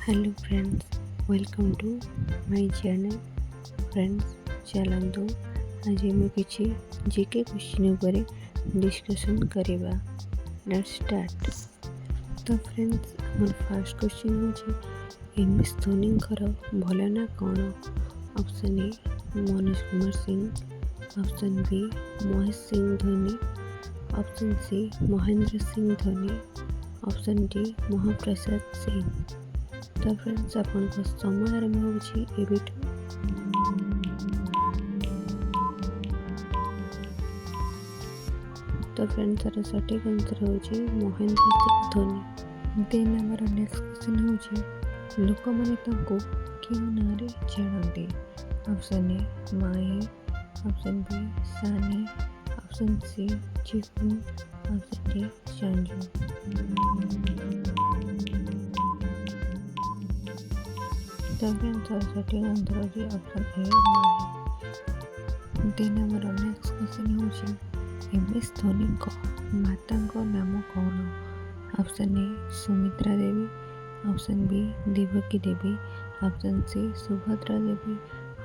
Hello friends, welcome to my channel. Friends, चलतु आज आम किसी जीके क्वेश्चन उपर डिस्कशन करवा। Let's start. तो फ्रेंड्स, आम फर्स्ट क्वेश्चन होची एमएस धोनी भल ना कौन? Option A Manoj Kumar Singh, option B Mahesh Singh Dhoni, option C Mahendra Singh Dhoni, option D Mahaprasad Singh. तो फ्रेंड्स, आपण समय आरंभ होगी। तो फ्रेंड्स, तार सठिक आंसर होची महेंद्र सिंह धोनी। देन आमर नेक्स्ट क्वेश्चन होची लोक माने तांको क्यों नारे जानते? Option A Mahi, option B Sani, option C Chiku, option D Sanju. तो फ्रेंड्स, तार सठिक आंसर होची ऑप्शन ए माही। देन आमर नेक्स्ट क्वेश्चन होची एमएस धोनी माता नाम कौन? Option A Sumitra Devi, option B Devki Devi, option C Subhadra Devi,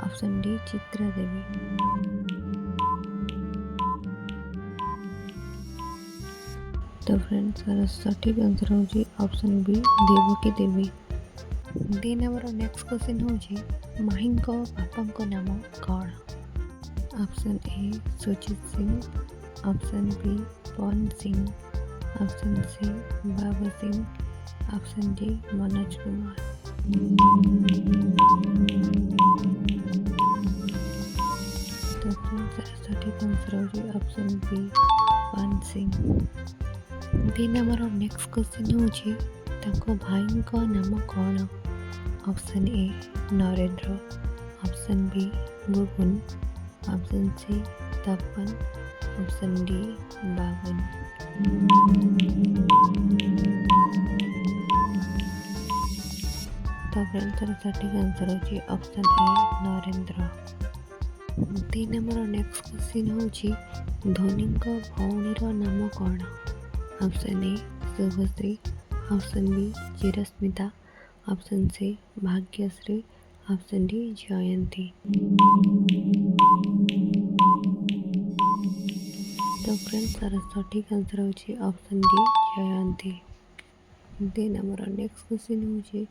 option D Chitra Devi. तो फ्रेंड्स, सठिक आंसर होची option B Devki Devi. Then आमर नेक्स्ट क्वेश्चन होची माही बापा नाम कौन? Option A Sujit Singh, option B Pawan Singh, option C Baba Singh, option D Manoj Kumar. तो सठिक आंसर होगी option B Pawan Singh. Then आमर नेक्स्ट क्वेश्चन होची ताको भाई को नाम कौन? Option A Narendra, option B Bubun, option C Tapan, option D Bawan. तो फ्रेंड्स, सठिक आंसर होची ऑप्शन ए नरेंद्र। देन आमर नेक्स्ट क्वेश्चन होची धोनी भौणीर नाम कौन? Option A Subhashree, option B Chirasmita, option C Bhagyashree, option D Jayanti. तो फ्रेंड्स, तार सठिक आंसर होची ऑप्शन डी जयंती। देन आमर नेक्स्ट क्वेश्चन होची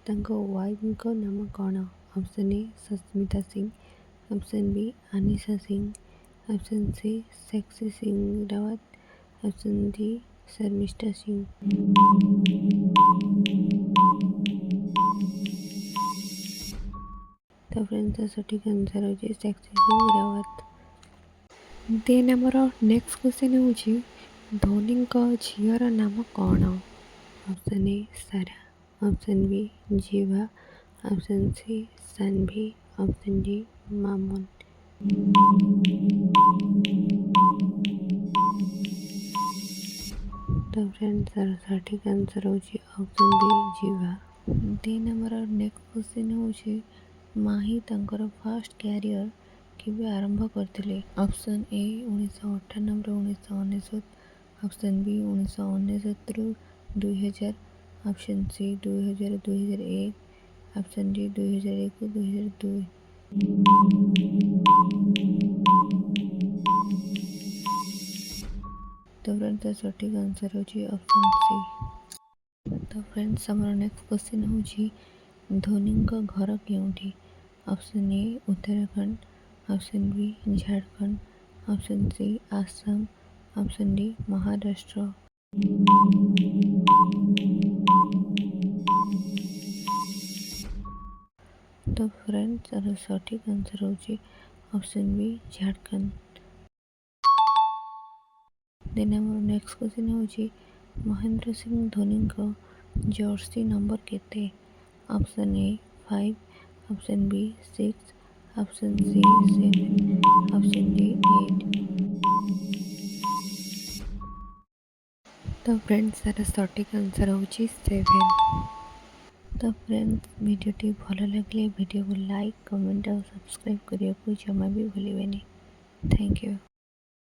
तांको वाइफ को नाम कौन? Option A Sasmita Singh, option B Anisha Singh, option C Sakshi Singh Rawat, option D Sharmistha Singh. तो फ्रेंड्स, सठिक आंसर होची सेक्सी सिंह रावत। देन आमर नेक्स्ट क्वेश्चन होची धोनी झीर नाम कौन? Option A Sara, option B Ziva, option C Sanvi, option D Maman. तो फ्रेंड्स, सठिक आंसर होची ऑप्शन बी जीवा। देन आमर नेक्स्ट क्वेश्चन होची माही तांकर फर्स्ट कैरियर केबे आरंभ करथिले? ऑप्शन ए 1998 ରୁ 1999, ऑप्शन बी 1999 ରୁ 2000, ऑप्शन सी 2000 2001, ऑप्शन डी 2001 ରୁ 2002। तो फ्रेंड्स, सठिक आंसर होची ऑप्शन सी। तो फ्रेंड्स, हमारा नेक्स्ट क्वेश्चन होची धोनी घर केउठी? Option A Uttarakhand, option B Jharkhand, option C Assam, option D Maharashtra. तो फ्रेंड्स, सठिक आंसर होची ऑप्शन बी झारखंड। देन आमर नेक्स्ट क्वेश्चन होची महेंद्र सिंह धोनी जर्सी नंबर केते? Option A 5, option B 6, option C 7, option D 8। तो फ्रेंड्स, तार सठिक आंसर होची 7। तो फ्रेंड्स, वीडियोटी भल लगे वीडियो को लाइक, कमेंट और सब्सक्राइब करने को जमा भी भूलिए। Thank you.